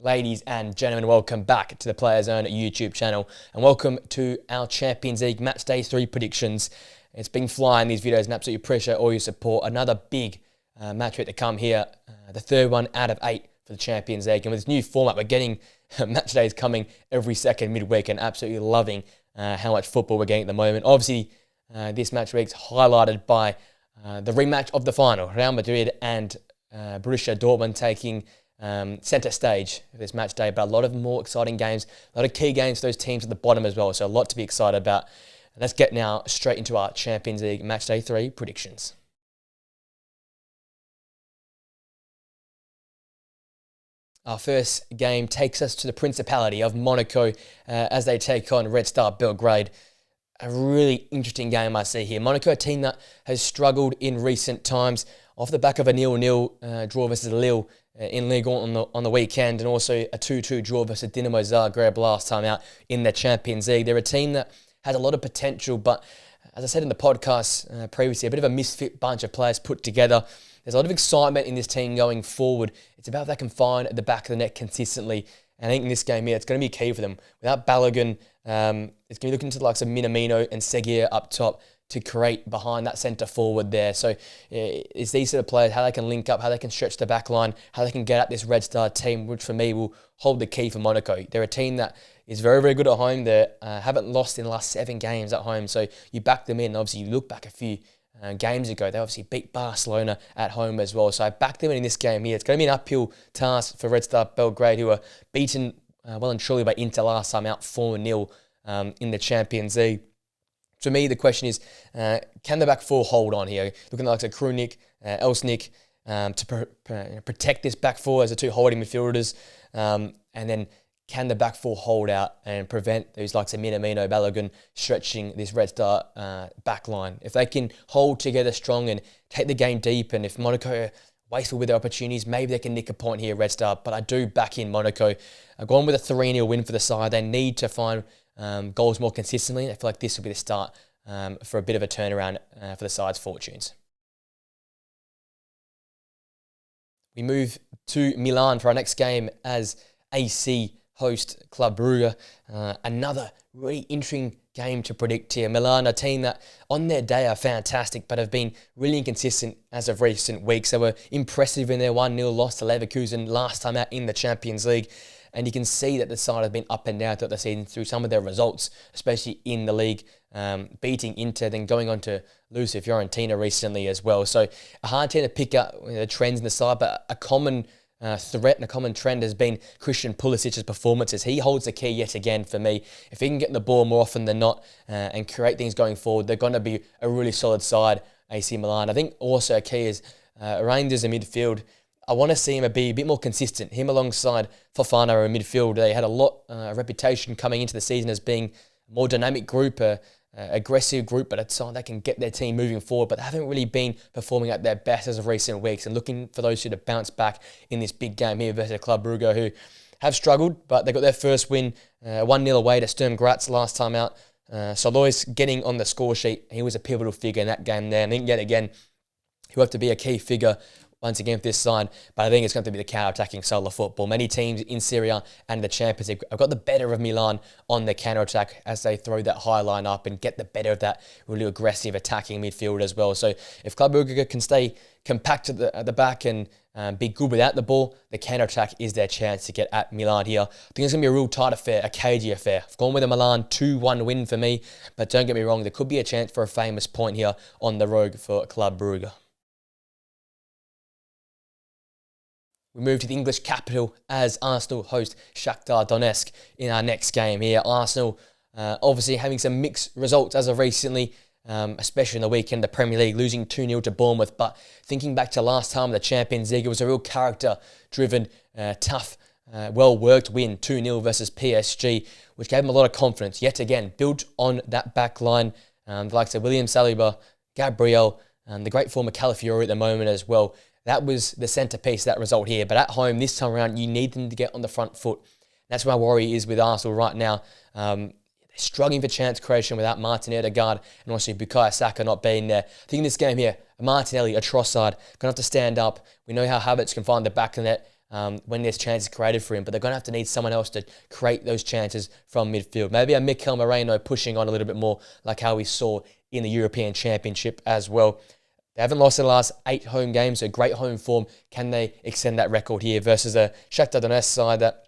Ladies and gentlemen, welcome back to the Players Zone YouTube channel and welcome to our Champions League Match Day 3 predictions. It's been flying these videos and absolutely appreciate all your support. Another big match week to come here, the third one out of 8 for the Champions League. And with this new format, we're getting match days coming every second midweek and absolutely loving how much football we're getting at the moment. Obviously, this match week's highlighted by the rematch of the final, Real Madrid and Borussia Dortmund taking centre stage for this match day, but a lot of more exciting games, a lot of key games for those teams at the bottom as well, so a lot to be excited about. Let's get now straight into our Champions League Match Day 3 predictions. Our first game takes us to the Principality of Monaco as they take on Red Star Belgrade. A really interesting game I see here. Monaco, a team that has struggled in recent times off the back of a 0-0 draw versus Lille in Ligue 1 on the weekend, and also a 2-2 draw versus Dinamo Zagreb last time out in the Champions League. They're a team that has a lot of potential, but as I said in the podcast previously, a bit of a misfit bunch of players put together. There's a lot of excitement in this team going forward. It's about if they can find at the back of the net consistently. And I think in this game here, it's going to be key for them. Without Balogun, it's going to be looking to the likes of Minamino and Seguier up top to create behind that centre forward there. So it's these sort of players, how they can link up, how they can stretch the back line, how they can get at this Red Star team, which for me will hold the key for Monaco. They're a team that is very, very good at home. They haven't lost in the last 7 games at home. So you back them in. Obviously, you look back a few games ago, they obviously beat Barcelona at home as well. So I backed them in this game here. It's going to be an uphill task for Red Star Belgrade, who were beaten well and truly by Inter last time out 4-0 in the Champions League. To me, the question is, can the back four hold on here? Looking like Krunic, Elsnik, to protect this back four as the two holding midfielders. And then can the back four hold out and prevent those likes of Minamino, Balogun stretching this Red Star back line? If they can hold together strong and take the game deep, and if Monaco are wasteful with their opportunities, maybe they can nick a point here, Red Star. But I do back in Monaco. I've gone with a 3-0 win for the side. They need to find goals more consistently. I feel like this will be the start for a bit of a turnaround for the side's fortunes. We move to Milan for our next game as AC host Club Brugge. Another really interesting game to predict here. Milan, a team that on their day are fantastic, but have been really inconsistent as of recent weeks. They were impressive in their 1-0 loss to Leverkusen last time out in the Champions League. And you can see that the side have been up and down throughout the season through some of their results, especially in the league, beating Inter, then going on to lose to Fiorentina recently as well. So a hard team to pick up the trends in the side, but a common threat and a common trend has been Christian Pulisic's performances. He holds the key yet again for me. If he can get the ball more often than not and create things going forward, they're going to be a really solid side, AC Milan. I think also a key is Reinders in midfield. I want to see him be a bit more consistent. Him alongside Fofana in midfield. They had a lot of reputation coming into the season as being a more dynamic group, aggressive group, but it's side that can get their team moving forward. But they haven't really been performing at their best as of recent weeks, and looking for those two to bounce back in this big game here versus Club Brugge, who have struggled, but they got their first win 1-0 away to Sturm Graz last time out. So Lois getting on the score sheet, he was a pivotal figure in that game there. And I think yet again, he'll have to be a key figure once again for this side, but I think it's going to be the counter-attacking style of football. Many teams in Serie A and the Champions League have got the better of Milan on the counter-attack as they throw that high line up and get the better of that really aggressive attacking midfield as well. So if Club Brugge can stay compact at the back and be good without the ball, the counter-attack is their chance to get at Milan here. I think it's going to be a real tight affair, a cagey affair. I've gone with a Milan 2-1 win for me, but don't get me wrong, there could be a chance for a famous point here on the road for Club Brugge. We move to the English capital as Arsenal host Shakhtar Donetsk in our next game here. Arsenal obviously having some mixed results as of recently, especially in the weekend, the Premier League losing 2-0 to Bournemouth. But thinking back to last time, the Champions League, it was a real character-driven, tough, well-worked win, 2-0 versus PSG, which gave them a lot of confidence. Yet again, built on that back line, the likes of William Saliba, Gabriel, the great former Calafiori at the moment as well. That was the centrepiece of that result here. But at home, this time around, you need them to get on the front foot. That's where my worry is with Arsenal right now. They're struggling for chance creation without Martin Odegaard and also Bukayo Saka not being there. I think in this game here, Martinelli, a Trossard, going to have to stand up. We know how Havertz can find the back of the net. when there's chances created for him, but they're going to have to need someone else to create those chances from midfield. Maybe a Mikel Moreno pushing on a little bit more, like how we saw in the European Championship as well. They haven't lost in the last 8 home games, so great home form. Can they extend that record here versus a Shakhtar Donetsk side that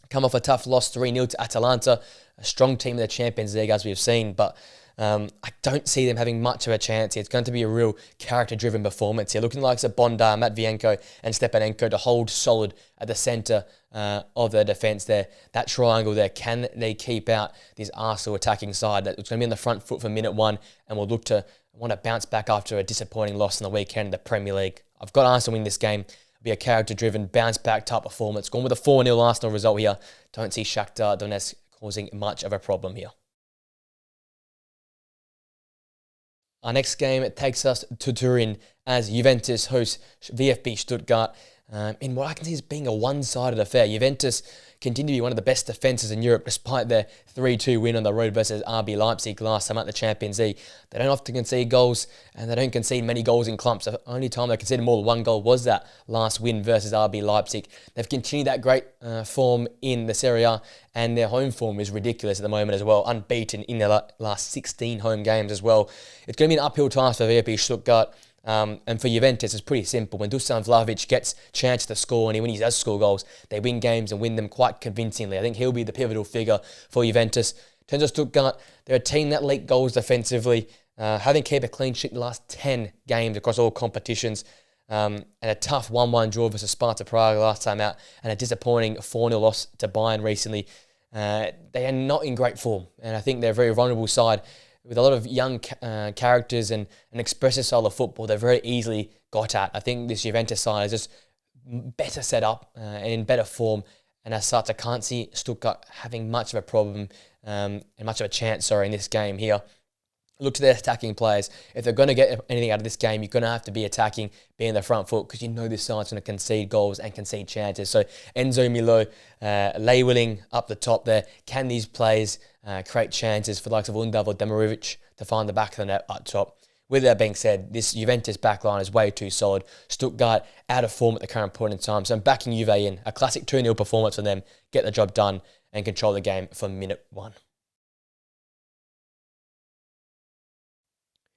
come off a tough loss 3-0 to Atalanta, a strong team in the Champions League as we've seen, but I don't see them having much of a chance here. It's going to be a real character-driven performance here. Looking like Bondar, Matvienko and Stepanenko to hold solid at the centre of the defence there. That triangle there, can they keep out this Arsenal attacking side that's going to be on the front foot for minute 1 and will look to want to bounce back after a disappointing loss in the weekend in the Premier League? I've got Arsenal win this game. It'll be a character-driven, bounce-back type performance. Going with a 4-0 Arsenal result here. Don't see Shakhtar Donetsk causing much of a problem here. Our next game, it takes us to Turin as Juventus hosts VfB Stuttgart in what I can see as being a one-sided affair. Juventus continue to be one of the best defences in Europe despite their 3-2 win on the road versus RB Leipzig last time at the Champions League. They don't often concede goals and they don't concede many goals in clumps. The only time they conceded more than 1 goal was that last win versus RB Leipzig. They've continued that great form in the Serie A and their home form is ridiculous at the moment as well. Unbeaten in their last 16 home games as well. It's going to be an uphill task for VfB Stuttgart. And for Juventus, it's pretty simple. When Dusan Vlahovic gets chance to score, and when he does score goals, they win games and win them quite convincingly. I think he'll be the pivotal figure for Juventus. In terms of Stuttgart, they're a team that leak goals defensively, having kept a clean sheet in the last 10 games across all competitions, and a tough 1-1 draw versus Sparta Prague last time out, and a disappointing 4-0 loss to Bayern recently. They are not in great form, and I think they're a very vulnerable side. With a lot of young characters and an expressive style of football, they're very easily got at. I think this Juventus side is just better set up and in better form. And as such, I can't see Stuttgart having much of a problem and much of a chance, in this game here. Look to their attacking players. If they're going to get anything out of this game, you're going to have to be attacking, be in the front foot, because you know this side's going to concede goals and concede chances. So Enzo Milo, Lewelling up the top there. Can these players create chances for the likes of Undav or Demirovic to find the back of the net up top? With that being said, this Juventus backline is way too solid. Stuttgart out of form at the current point in time. So I'm backing Juve in. A classic 2-0 performance for them. Get the job done and control the game from minute 1.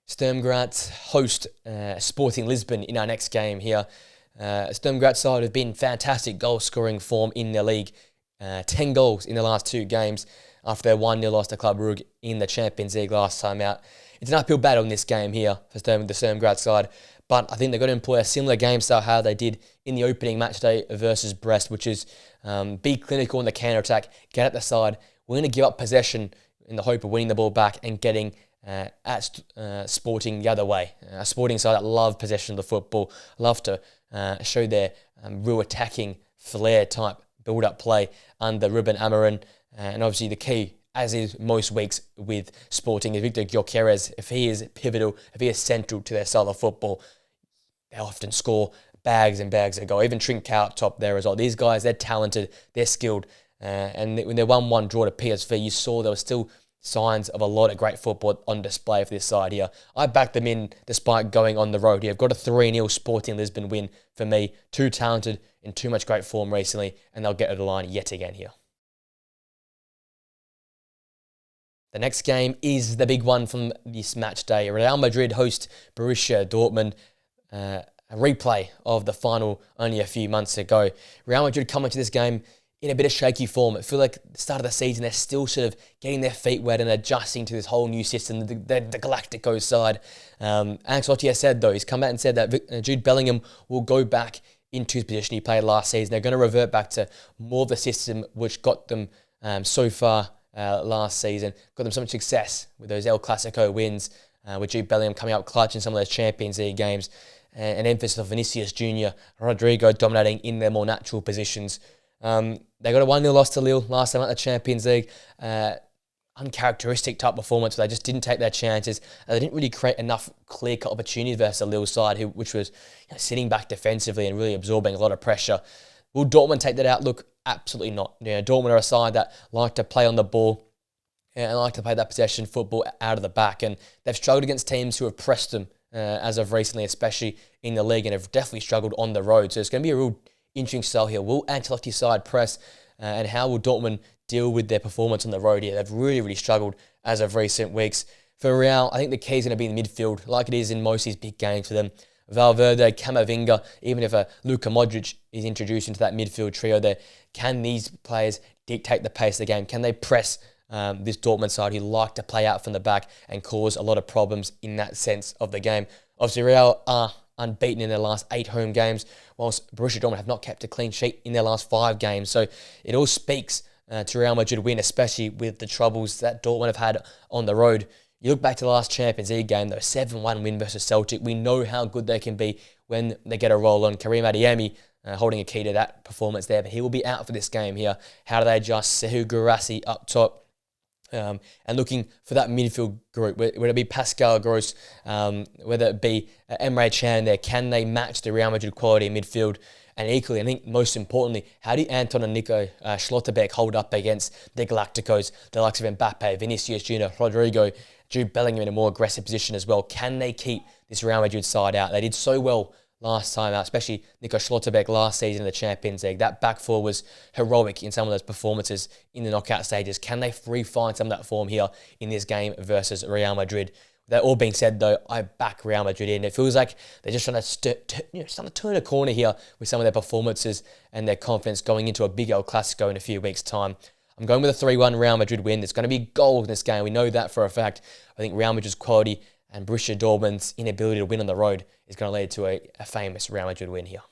Sturm Graz host Sporting Lisbon in our next game here. Sturm Graz side have been fantastic goal-scoring form in the league. 10 goals in the last 2 games after their 1-0 loss to Club Brugge in the Champions League last time out. It's an uphill battle in this game here for the Sturm Graz side, but I think they're going to employ a similar game style how they did in the opening match day versus Brest, which is be clinical in the counter-attack, get at the side. We're going to give up possession in the hope of winning the ball back and getting at Sporting the other way. A Sporting side that love possession of the football, love to show their real attacking flair type build-up play under Ruben Amorim. And obviously the key, as is most weeks with Sporting, is Victor Gyökeres. If he is pivotal, if he is central to their style of football, they often score bags and bags of goal. Even Trincao up top there as well. These guys, they're talented, they're skilled. And when they 1-1 draw to PSV, you saw there was still signs of a lot of great football on display for this side here. I backed them in despite going on the road here. I've got a 3-0 Sporting Lisbon win for me. Too talented, in too much great form recently, and they'll get to the line yet again here. The next game is the big one from this match day. Real Madrid host Borussia Dortmund. A replay of the final only a few months ago. Real Madrid come into this game in a bit of shaky form. I feel like the start of the season, they're still sort of getting their feet wet and adjusting to this whole new system, the Galactico side. Ancelotti has said, though, he's come out and said that Jude Bellingham will go back into his position he played last season. They're going to revert back to more of the system which got them so far last season, got them so much success with those El Clasico wins, with Jude Bellingham coming out clutch in some of those Champions League games, and emphasis of Vinicius Jr., Rodrigo dominating in their more natural positions. They got a 1-0 loss to Lille last time at the Champions League. Uncharacteristic type performance where they just didn't take their chances. They didn't really create enough clear-cut opportunities versus the Lille side, which was sitting back defensively and really absorbing a lot of pressure. Will Dortmund take that out? Look, absolutely not. Dortmund are a side that like to play on the ball and like to play that possession football out of the back. And they've struggled against teams who have pressed them as of recently, especially in the league, and have definitely struggled on the road. So it's going to be a real interesting style here. Will Ancelotti's side press, and how will Dortmund deal with their performance on the road here? They've really struggled as of recent weeks. For Real, I think the key is going to be in the midfield, like it is in most of these big games for them. Valverde, Camavinga, even if Luka Modric is introduced into that midfield trio there, can these players dictate the pace of the game? Can they press this Dortmund side who like to play out from the back and cause a lot of problems in that sense of the game? Obviously, Real are unbeaten in their last 8 home games, whilst Borussia Dortmund have not kept a clean sheet in their last 5 games. So it all speaks to Real Madrid win, especially with the troubles that Dortmund have had on the road. You look back to the last Champions League game, though, 7-1 win versus Celtic. We know how good they can be when they get a roll on. Karim Adeyemi holding a key to that performance there, but he will be out for this game here. How do they adjust? Sekou Guirassy up top. And looking for that midfield group, whether it be Pascal Gross, whether it be Emre Can there, can they match the Real Madrid quality in midfield? And equally, I think most importantly, how do Anton and Nico Schlotterbeck hold up against the Galacticos, the likes of Mbappe, Vinicius Junior, Rodrigo, Jude Bellingham in a more aggressive position as well? Can they keep this Real Madrid side out? They did so well last time out, especially Nico Schlotterbeck last season in the Champions League. That back four was heroic in some of those performances in the knockout stages. Can they find some of that form here in this game versus Real Madrid? That all being said, though, I back Real Madrid in. It feels like they're just trying to turn a corner here with some of their performances and their confidence going into a big El Clasico in a few weeks' time. I'm going with a 3-1 Real Madrid win. There's going to be goals in this game. We know that for a fact. I think Real Madrid's quality and Borussia Dortmund's inability to win on the road is going to lead to a famous Real Madrid win here.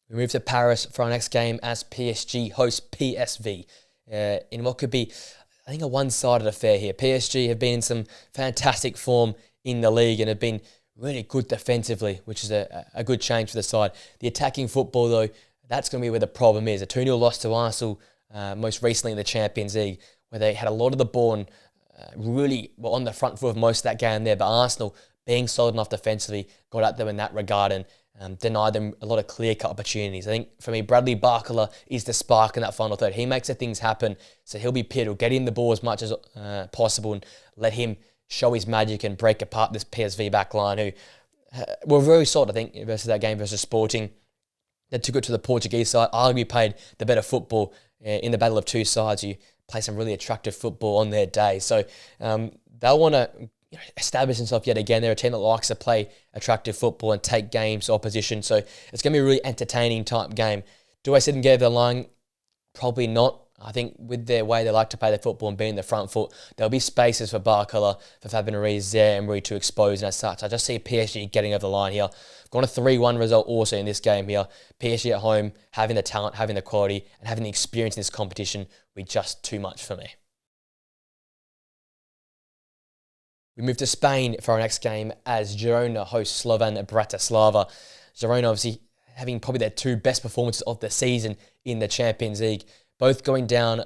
We move to Paris for our next game as PSG host PSV in what could be, I think, a one-sided affair here. PSG have been in some fantastic form in the league and have been really good defensively, which is a good change for the side. The attacking football, though, that's going to be where the problem is. A 2-0 loss to Arsenal most recently in the Champions League, where they had a lot of the ball and really were on the front foot of most of that game there. But Arsenal, being solid enough defensively, got at them in that regard and denied them a lot of clear-cut opportunities. I think, for me, Bradley Barcola is the spark in that final third. He makes the things happen, so he'll be pivotal. Get him the ball as much as possible and let him show his magic and break apart this PSV back line, who were very solid, I think, versus that game versus Sporting. They took it to the Portuguese side, arguably played the better football in the battle of two sides who play some really attractive football on their day. So they'll want to establish themselves yet again. They're a team that likes to play attractive football and take games to opposition. So it's going to be a really entertaining type game. Do I sit and get the line? Probably not. I think with their way they like to play their football and being the front foot, there'll be spaces for Barcola, for Fabien Ruiz, Emery to expose, and as such, I just see PSG getting over the line here. I've got a 3-1 result also in this game here. PSG at home, having the talent, having the quality, and having the experience in this competition will be just too much for me. We move to Spain for our next game as Girona hosts Slovan Bratislava. Girona obviously having probably their 2 best performances of the season in the Champions League. Both going down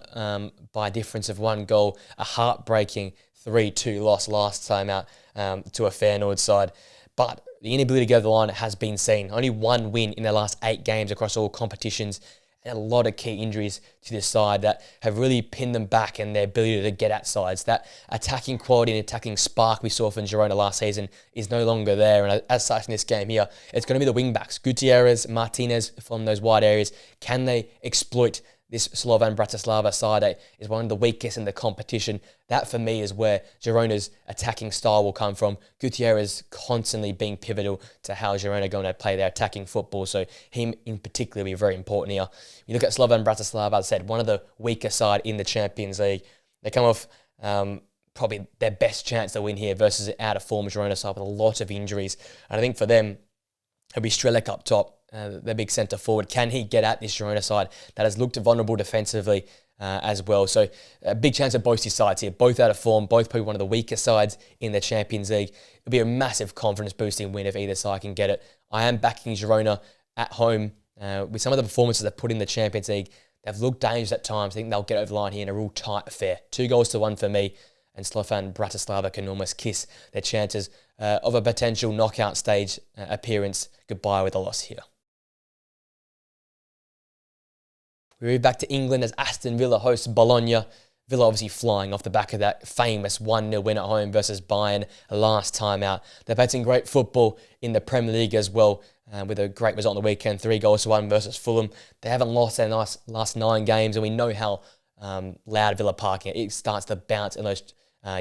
by a difference of 1 goal. A heartbreaking 3-2 loss last time out to a Feyenoord side. But the inability to go to the line has been seen. Only 1 win in their last 8 games across all competitions. And a lot of key injuries to this side that have really pinned them back in their ability to get at sides. That attacking quality and attacking spark we saw from Girona last season is no longer there. And as such in this game here, it's going to be the wing-backs. Gutierrez, Martinez from those wide areas. Can they exploit this Slovan Bratislava side that is one of the weakest in the competition? That, for me, is where Girona's attacking style will come from. Gutierrez constantly being pivotal to how Girona are going to play their attacking football. So him in particular will be very important here. You look at Slovan Bratislava, as I said, one of the weaker side in the Champions League. They come off probably their best chance to win here versus an out-of-form Girona side with a lot of injuries. And I think for them, it'll be Strelec up top. Their big centre forward. Can he get at this Girona side that has looked vulnerable defensively as well? So a big chance of both these sides here. Both out of form, both probably one of the weaker sides in the Champions League. It'll be a massive confidence-boosting win if either side can get it. I am backing Girona at home with some of the performances they've put in the Champions League. They've looked dangerous at times. I think they'll get over the line here in a real tight affair. 2-1 for me. And Slovan Bratislava can almost kiss their chances of a potential knockout stage appearance goodbye with a loss here. We move back to England as Aston Villa hosts Bologna. Villa obviously flying off the back of that famous 1-0 win at home versus Bayern last time out. They've had some great football in the Premier League as well, with a great result on the weekend, 3-1 versus Fulham. They haven't lost their last 9 games, and we know how loud Villa Park it starts to bounce in those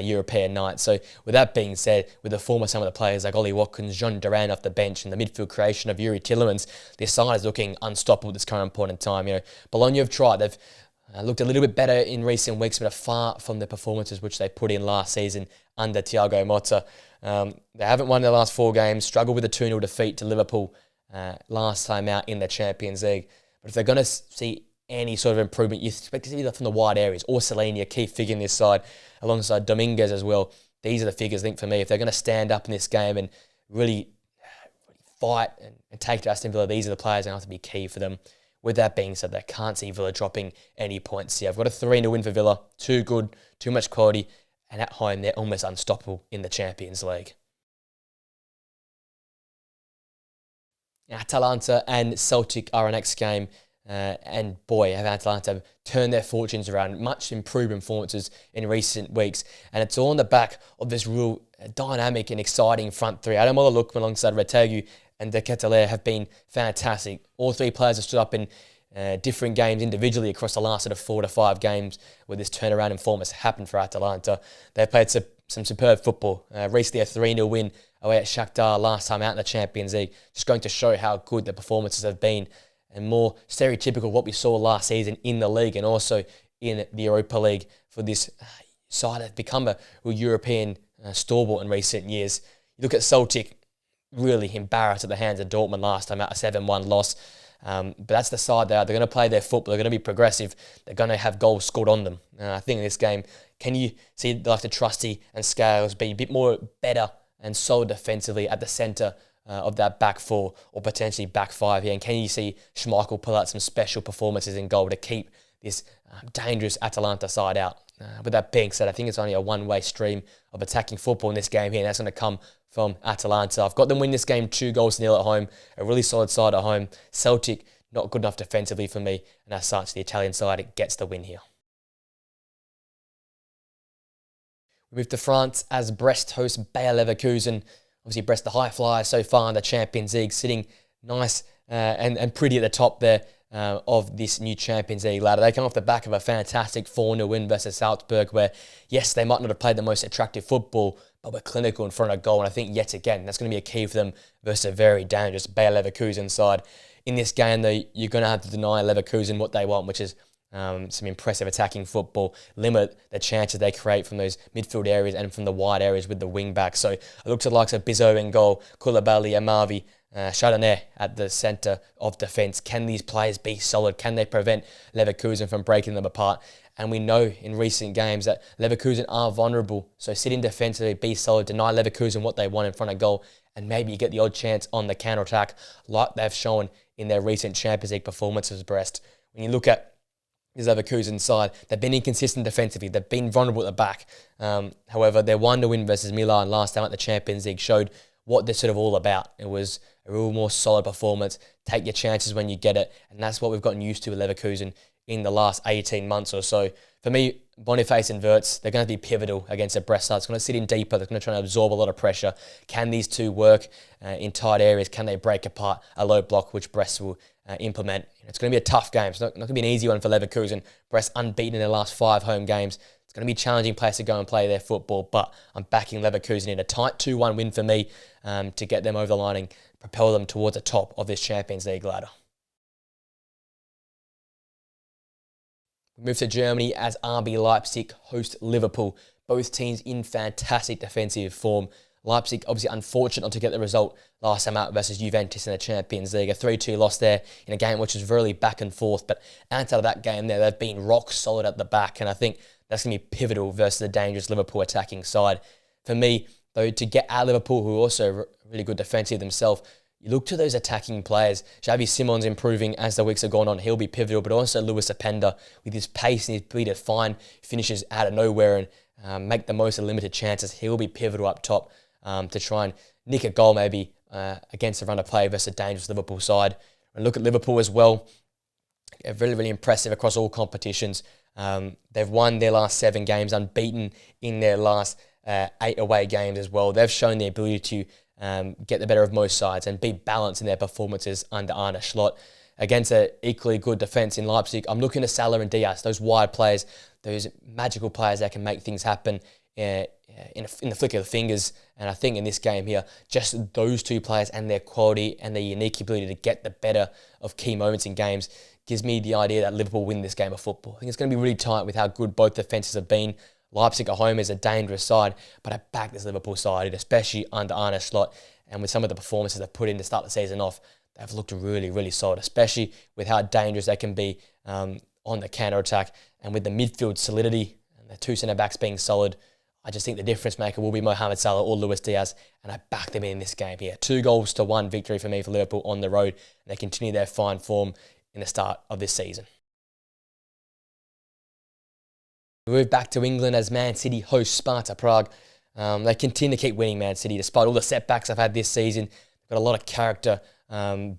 European nights. So with that being said, with the form of some of the players like Ollie Watkins, John Duran off the bench, and the midfield creation of Yuri Tillemans, this side is looking unstoppable at this current point in time. Bologna have tried. They've looked a little bit better in recent weeks, but are far from the performances which they put in last season under Thiago Motta. They haven't won their last 4 games, struggled with a 2-0 defeat to Liverpool last time out in the Champions League. But if they're going to see any sort of improvement, you expect to see that from the wide areas. Orsolini, a key figure in this side, alongside Dominguez as well. These are the figures, I think, for me. If they're going to stand up in this game and really fight and take to Aston Villa, these are the players that have to be key for them. With that being said, they can't see Villa dropping any points here. I've got a 3-0 win for Villa. Too good, too much quality, and at home they're almost unstoppable in the Champions League. Atalanta and Celtic are our next game. And boy, have Atalanta turned their fortunes around. Much improved performances in recent weeks. And it's all on the back of this real dynamic and exciting front three. Adam Ololuk alongside Retegu and De Ketelaere have been fantastic. All 3 players have stood up in different games individually across the last sort of 4 to 5 games where this turnaround in form has happened for Atalanta. They've played some superb football. Recently a 3-0 win away at Shakhtar last time out in the Champions League. Just going to show how good the performances have been, and more stereotypical of what we saw last season in the league and also in the Europa League for this side that have become a European stalwart in recent years. You look at Celtic, really embarrassed at the hands of Dortmund last time out, a 7-1 loss. But that's the side they are. They're going to play their football. They're going to be progressive. They're going to have goals scored on them. I think in this game, can you see like the Trusty and Scales be a bit more better and solid defensively at the centre of that back 4 or potentially back 5 here? And can you see Schmeichel pull out some special performances in goal to keep this dangerous Atalanta side out? With that being said, I think it's only a one-way stream of attacking football in this game here, and that's going to come from Atalanta. I've got them win this game 2-0 at home, a really solid side at home. Celtic, not good enough defensively for me, and as such, the Italian side gets the win here. We move to France as Brest host Bayer Leverkusen. Obviously, Brest, the high flyers so far in the Champions League, sitting nice and pretty at the top there of this new Champions League ladder. They come off the back of a fantastic 4-0 win versus Salzburg, where, yes, they might not have played the most attractive football, but were clinical in front of goal. And I think, yet again, that's going to be a key for them versus a very dangerous Bayer Leverkusen side. In this game, though, you're going to have to deny Leverkusen what they want, which is some impressive attacking football, limit the chances they create from those midfield areas and from the wide areas with the wing backs. So I look to the likes of Bizot in goal, Koulibaly, Amavi, Chardonnay at the centre of defence. Can these players be solid? Can they prevent Leverkusen from breaking them apart? And we know in recent games that Leverkusen are vulnerable. So sit in defensively, be solid, deny Leverkusen what they want in front of goal, and maybe you get the odd chance on the counter-attack like they've shown in their recent Champions League performances, Brest. When you look at this Leverkusen side, they've been inconsistent defensively. They've been vulnerable at the back. However, their 1-0 win versus Milan last time at the Champions League showed what they're sort of all about. It was a real more solid performance. Take your chances when you get it. And that's what we've gotten used to with Leverkusen in the last 18 months or so. For me, Boniface and Wirtz, they're going to be pivotal against a Brest side. It's going to sit in deeper. They're going to try and absorb a lot of pressure. Can these two work in tight areas? Can they break apart a low block, which Brest will implement? It's going to be a tough game. It's not going to be an easy one for Leverkusen. Brest unbeaten in their last 5 home games. It's going to be a challenging place to go and play their football, but I'm backing Leverkusen in a tight 2-1 win for me to get them over the line and propel them towards the top of this Champions League ladder. We move to Germany as RB Leipzig host Liverpool. Both teams in fantastic defensive form. Leipzig obviously unfortunate not to get the result last time out versus Juventus in the Champions League. A 3-2 loss there in a game which was really back and forth. But outside of that game there, they've been rock solid at the back. And I think that's going to be pivotal versus the dangerous Liverpool attacking side. For me, though, to get at Liverpool, who are also really good defensive themselves, you look to those attacking players. Xavi Simon's improving as the weeks have gone on. He'll be pivotal, but also Lewis Openda with his pace and his ability to find finishes out of nowhere and make the most of limited chances. He'll be pivotal up top to try and nick a goal maybe against the run of play versus a dangerous Liverpool side. And look at Liverpool as well. Really, really impressive across all competitions. They've won their last 7 games, unbeaten in their last 8 away games as well. They've shown the ability to get the better of most sides and be balanced in their performances under Arne Slot. Against an equally good defence in Leipzig, I'm looking to Salah and Diaz, those wide players, those magical players that can make things happen in the flick of the fingers. And I think in this game here, just those two players and their quality and their unique ability to get the better of key moments in games gives me the idea that Liverpool win this game of football. I think it's going to be really tight with how good both defences have been. Leipzig at home is a dangerous side, but I back this Liverpool side, especially under Arne Slot, and with some of the performances they've put in to start the season off, they've looked really, really solid, especially with how dangerous they can be on the counter-attack, and with the midfield solidity and the 2 centre-backs being solid. I just think the difference maker will be Mohamed Salah or Luis Diaz, and I back them in this game here. 2-1 victory for me for Liverpool on the road, and they continue their fine form in the start of this season. We move back to England as Man City host Sparta Prague. They continue to keep winning, Man City, despite all the setbacks they've had this season. They've got a lot of character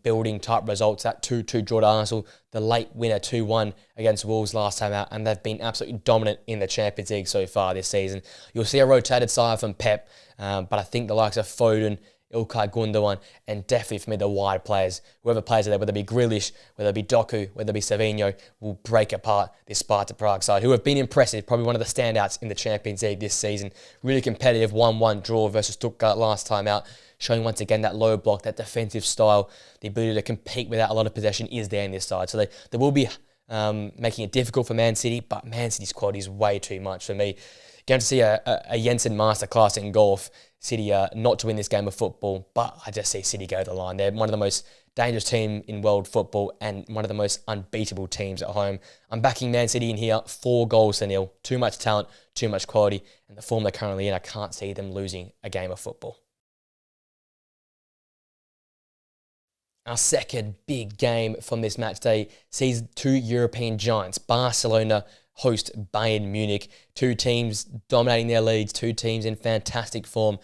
building type results. That 2-2 draw to Arsenal, the late winner 2-1 against Wolves last time out, and they've been absolutely dominant in the Champions League so far this season. You'll see a rotated side from Pep, but I think the likes of Foden, Ilkay Gundogan, and definitely for me the wide players, whoever plays there, whether it be Grealish, whether it be Doku, whether it be Savinho, will break apart this Sparta Prague side, who have been impressive, probably one of the standouts in the Champions League this season. Really competitive 1-1 draw versus Stuttgart last time out, showing once again that low block, that defensive style, the ability to compete without a lot of possession is there in this side. So they will be making it difficult for Man City, but Man City's quality is way too much for me. Going to see a Jensen masterclass in golf. City not to win this game of football, but I just see City go to the line. They're one of the most dangerous teams in world football and one of the most unbeatable teams at home. I'm backing Man City in here, 4-0. Too much talent, too much quality, and the form they're currently in, I can't see them losing a game of football. Our second big game from this match day sees 2 European giants, Barcelona host Bayern Munich. 2 teams dominating their leads, 2 teams in fantastic form,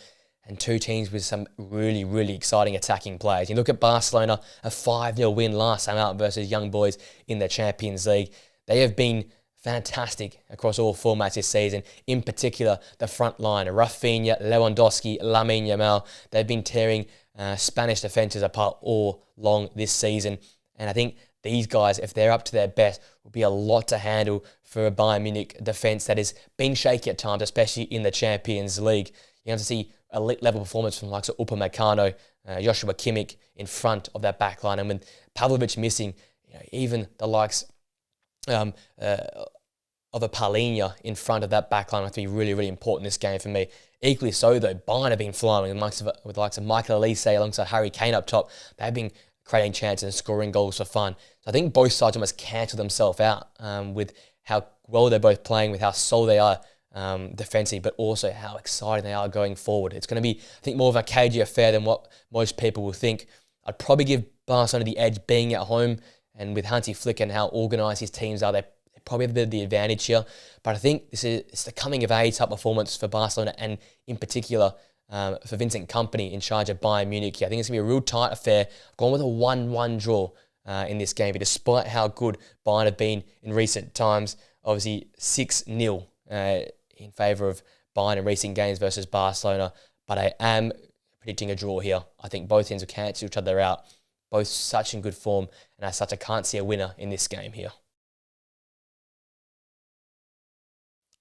and 2 teams with some really, really exciting attacking players. You look at Barcelona, a 5-0 win last time out versus young boys in the Champions League. They have been fantastic across all formats this season, in particular the front line, Rafinha, Lewandowski, Lamine Yamal. They've been tearing Spanish defences apart all long this season, and I think these guys, if they're up to their best, will be a lot to handle for a Bayern Munich defence that has been shaky at times, especially in the Champions League. You have to see elite level performance from the likes of Upamecano, Joshua Kimmich in front of that back line, and with Pavlovic missing, even the likes of a Palhinha in front of that back line have to be really, really important in this game for me. Equally so, though, Bayern have been flying with the likes of Michael Olise alongside Harry Kane up top. They've been creating chances and scoring goals for fun. So I think both sides almost cancel themselves out with how well they're both playing, with how solid they are defensively, but also how exciting they are going forward. It's going to be, I think, more of a cagey affair than what most people will think. I'd probably give Barcelona the edge being at home, and with Hansi Flick and how organised his teams are, they probably have a bit of the advantage here. But I think it's the coming of age type performance for Barcelona, and in particular for Vincent Kompany in charge of Bayern Munich here. I think it's going to be a real tight affair. I've gone with a 1-1 draw in this game, but despite how good Bayern have been in recent times, obviously 6-0 in favour of Bayern in recent games versus Barcelona, but I am predicting a draw here. I think both teams will cancel each other out. Both such in good form, and as such, I can't see a winner in this game here.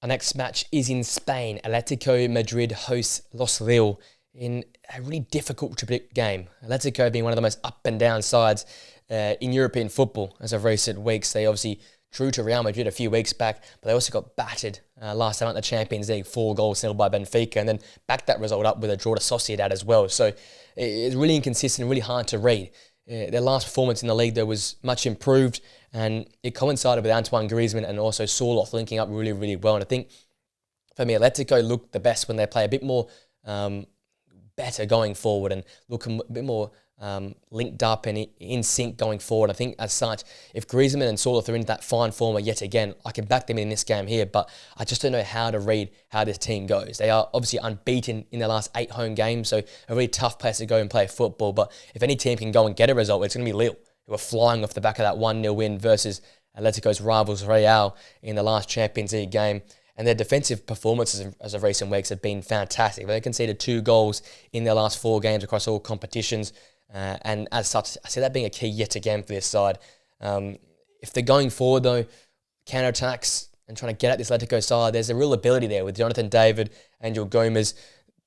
Our next match is in Spain. Atletico Madrid hosts Los Real in a really difficult to predict game. Atletico being one of the most up and down sides in European football as of recent weeks. They obviously drew to Real Madrid a few weeks back, but they also got battered last time out in the Champions League, 4-0 by Benfica, and then backed that result up with a draw to Sociedad as well. So it's really inconsistent, really hard to read. Their last performance in the league, though, was much improved, and it coincided with Antoine Griezmann and also Sorloth linking up really, really well. And I think, for me, Atletico look the best when they play a bit more better going forward and look a bit more linked up and in sync going forward. I think, as such, if Griezmann and Sorloth are in that fine form yet again, I can back them in this game here, but I just don't know how to read how this team goes. They are obviously unbeaten in their last 8 home games, so a really tough place to go and play football. But if any team can go and get a result, it's going to be Lille, who are flying off the back of that 1-0 win versus Atletico's rivals Real in the last Champions League game. And their defensive performances as of recent weeks have been fantastic. They conceded 2 goals in their last 4 games across all competitions. And as such, I see that being a key yet again for this side. If they're going forward, though, counter-attacks and trying to get at this Atletico side, there's a real ability there with Jonathan David, Angel Gomez.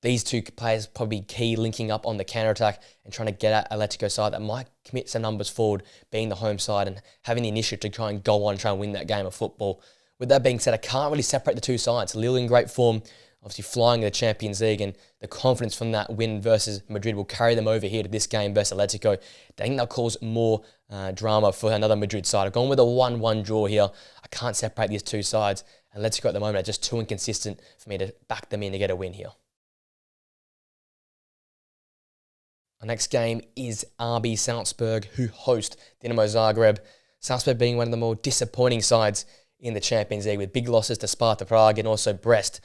These 2 players probably key linking up on the counter-attack and trying to get at Atletico side that might commit some numbers forward, being the home side and having the initiative to try and go on and try and win that game of football. With that being said, I can't really separate the 2 sides. Lille in great form, obviously flying in the Champions League, and the confidence from that win versus Madrid will carry them over here to this game versus Atletico. I think that'll cause more drama for another Madrid side. I've gone with a 1-1 draw here. I can't separate these 2 sides. Atletico at the moment are just too inconsistent for me to back them in to get a win here. Our next game is RB Salzburg, who host Dinamo Zagreb. Salzburg being one of the more disappointing sides in the Champions League, with big losses to Sparta Prague and also Brest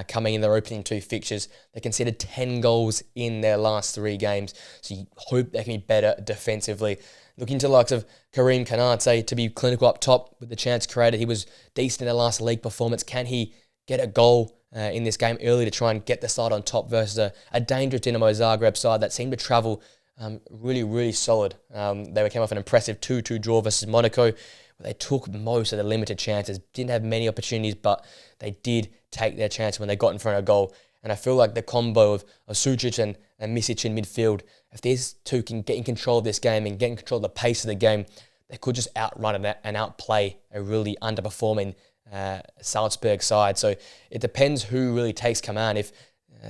coming in their opening 2 fixtures. They conceded 10 goals in their last 3 games, so you hope they can be better defensively. Looking to the likes of Karim Konate to be clinical up top with the chance created. He was decent in their last league performance. Can he get a goal in this game early to try and get the side on top versus a dangerous Dinamo Zagreb side that seemed to travel really, really solid. They came off an impressive 2-2 draw versus Monaco. They took most of the limited chances, didn't have many opportunities, but they did take their chance when they got in front of goal. And I feel like the combo of Sucic and Misic in midfield, if these 2 can get in control of this game and get in control of the pace of the game, they could just outrun and outplay a really underperforming Salzburg side. So it depends who really takes command. If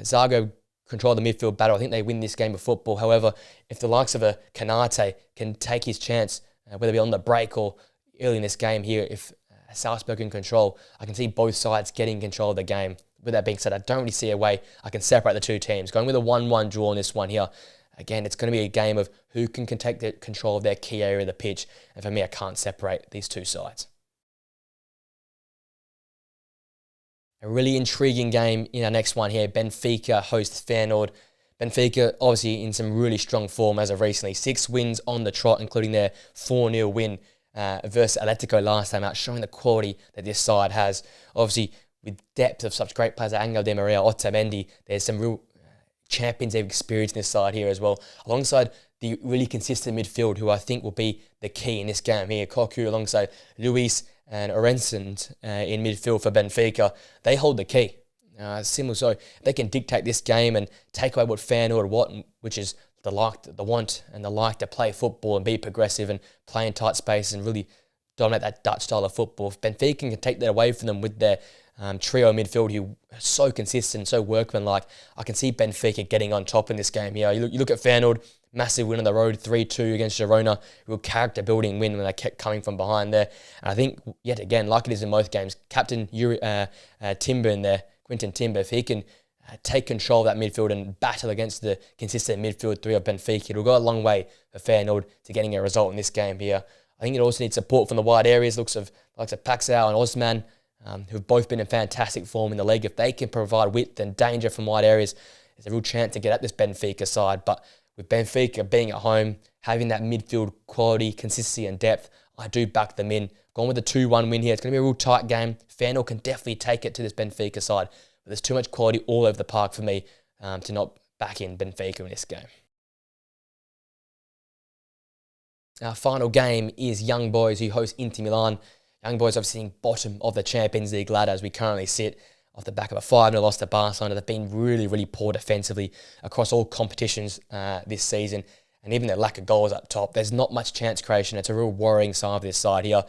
Zagreb control the midfield battle, I think they win this game of football. However, if the likes of a Konate can take his chance, whether it be on the break or early in this game here, if Salzburg in control, I can see both sides getting control of the game. With that being said, I don't really see a way I can separate the 2 teams. Going with a 1-1 draw on this one here, again, it's going to be a game of who can take the control of their key area of the pitch. And for me, I can't separate these 2 sides. A really intriguing game in our next one here. Benfica hosts Feyenoord. Benfica obviously in some really strong form as of recently. 6 wins on the trot, including their 4-0 win versus Atletico last time out, showing the quality that this side has. Obviously, with depth of such great players like Angel Di Maria, Otamendi, there's some real Champions League experience in this side here as well, alongside the really consistent midfield, who I think will be the key in this game here. Cocu alongside Luis and Orensens in midfield for Benfica. They hold the key. Similar, so they can dictate this game and take away what Feyenoord want, which is the want and the like to play football and be progressive and play in tight space and really dominate that Dutch style of football. If Benfica can take that away from them with their trio midfield, who are so consistent, so workmanlike, I can see Benfica getting on top in this game here. You look at Feyenoord, massive win on the road, 3-2 against Girona, real character-building win when they kept coming from behind there. And I think, yet again, like it is in most games, Captain Timber in there, Quinton Timber, if he can take control of that midfield and battle against the consistent midfield 3 of Benfica, it'll go a long way for Feyenoord to getting a result in this game here. I think it also needs support from the wide areas. Looks of likes of Paxao and Osman, who've both been in fantastic form in the league. If they can provide width and danger from wide areas, there's a real chance to get at this Benfica side. But with Benfica being at home, having that midfield quality, consistency and depth, I do back them in. Going with a 2-1 win here. It's going to be a real tight game. Feyenoord can definitely take it to this Benfica side. But there's too much quality all over the park for me to not back in Benfica in this game. Our final game is Young Boys, who host Inter Milan. Young Boys obviously sitting bottom of the Champions League ladder as we currently sit, off the back of a 5-0 loss to Barcelona. They've been really, really poor defensively across all competitions this season, and even their lack of goals up top. There's not much chance creation. It's a real worrying sign of this side here.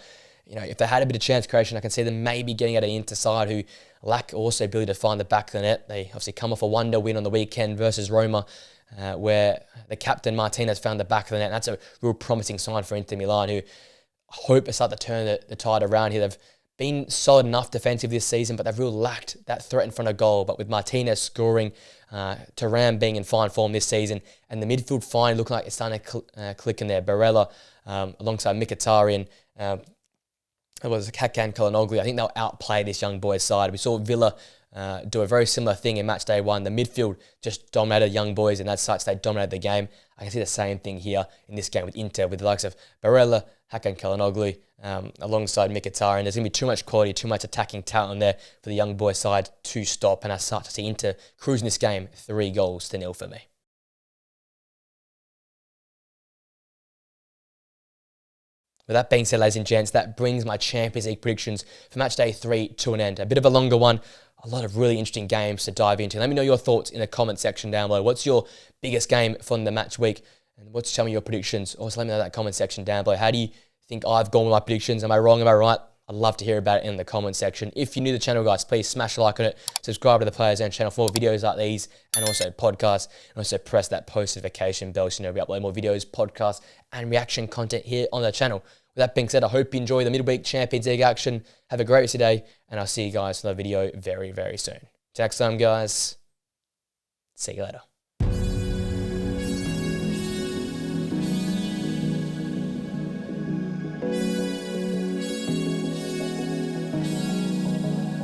You know, if they had a bit of chance creation, I can see them maybe getting at an Inter side who lack also ability to find the back of the net. They obviously come off a 1-0 win on the weekend versus Roma, where the captain Martinez found the back of the net. And that's a real promising sign for Inter Milan, who I hope they start to turn the tide around here. They've been solid enough defensive this season, but they've really lacked that threat in front of goal. But with Martinez scoring, Thuram being in fine form this season, and the midfield finally looking like it's starting to click in there. Barella alongside Mkhitaryan, it was Hakan Çalhanoğlu. I think they'll outplay this Young Boys side. We saw Villa do a very similar thing in match day 1. The midfield just dominated Young Boys, and as such, they dominated the game. I can see the same thing here in this game with Inter, with the likes of Barella, Hakan Çalhanoğlu, alongside Mkhitaryan. There's going to be too much quality, too much attacking talent there for the young boy side to stop. And I start to see Inter cruising this game 3-0 for me. With that being said, ladies and gents, that brings my Champions League predictions for match day 3 to an end. A bit of a longer one, a lot of really interesting games to dive into. Let me know your thoughts in the comment section down below. What's your biggest game from the match week? And what's some of your predictions? Also, let me know in that comment section down below. How do you think I've gone with my predictions? Am I wrong? Am I right? I'd love to hear about it in the comment section. If you're new to the channel, guys, please smash a like on it. Subscribe to the Players Zone channel for more videos like these and also podcasts. And also press that post notification bell so you know we upload more videos, podcasts, and reaction content here on the channel. With that being said, I hope you enjoy the midweek Champions League action. Have a great rest of your day, and I'll see you guys for the video very, very soon. Till next time, guys. See you later.